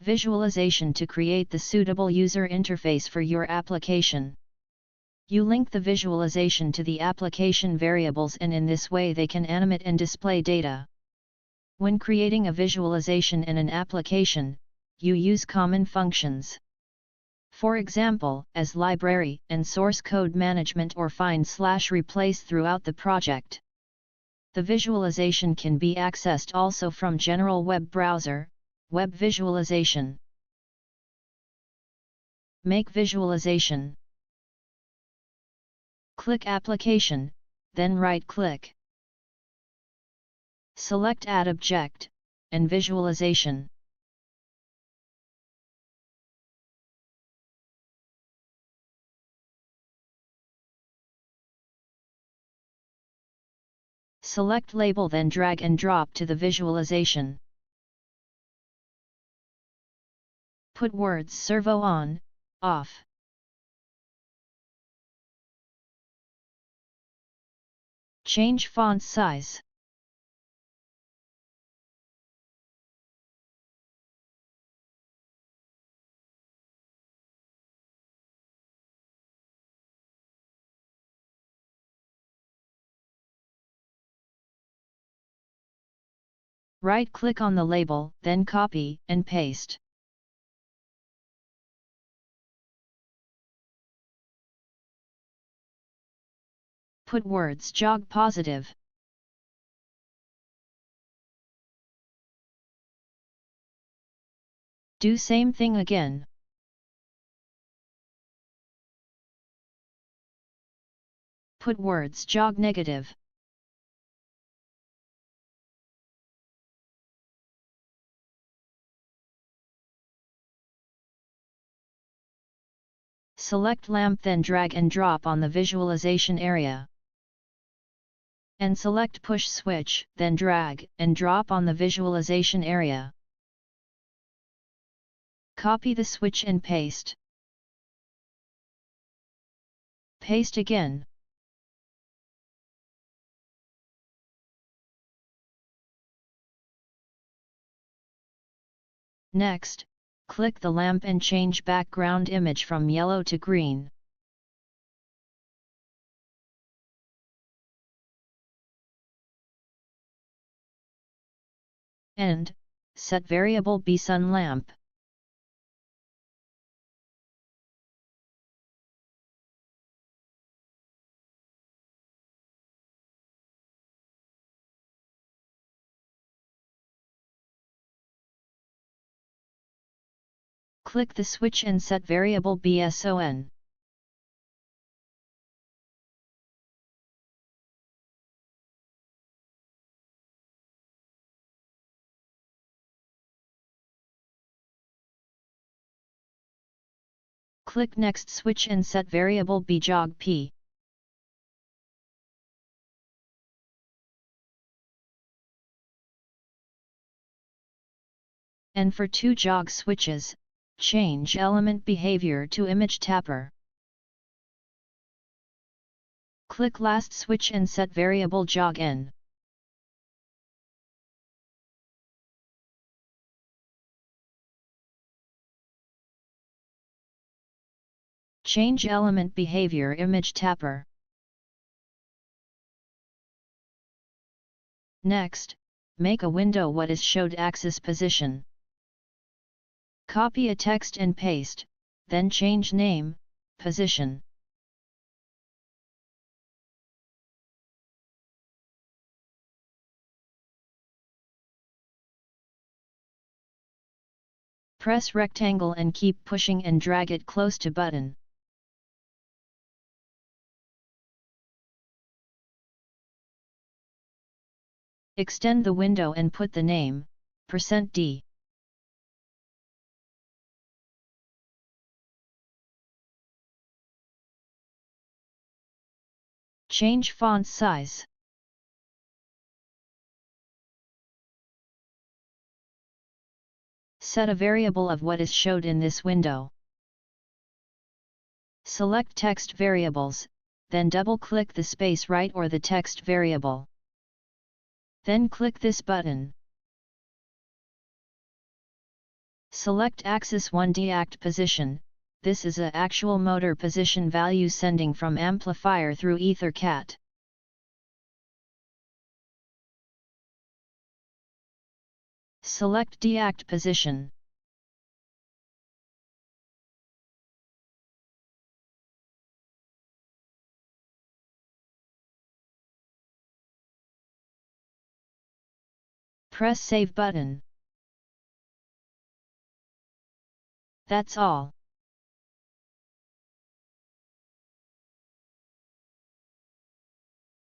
Visualization to create the suitable user interface for your application. You link the visualization to the application variables, and in this way they can animate and display data. When creating a visualization in an application, you use common functions. For example, as library and source code management or find/replace throughout the project. The visualization can be accessed also from general web browser, web visualization. Make visualization. Click Application, then right-click. Select Add Object, and Visualization. Select Label, then drag and drop to the visualization. Put words Servo on, off. Change font size. Right-click on the label, then copy and paste. Put words jog positive. Do same thing again. Put words jog negative. Select lamp, then drag and drop on the visualization area. And select push switch, then drag and drop on the visualization area. Copy the switch and paste. Paste again. Next, click the lamp and change background image from yellow to green. And set variable be sun lamp. Click the switch and set variable be sun. Click next switch and set variable be jog p. And for two jog switches, change element behavior to image tapper. Click last switch and set variable jog n. Change element behavior image tapper. Next, make a window what is showed axis position. Copy a text and paste, then change name, position. Press rectangle and keep pushing and drag it close to button. Extend the window and put the name, %d. Change font size. Set a variable of what is showed in this window. Select text variables, then double-click the space right or the text variable. Then click this button. Select Axis 1 Deact Position. This is a actual motor position value sending from amplifier through EtherCAT. Select Deact Position. Press Save button. That's all.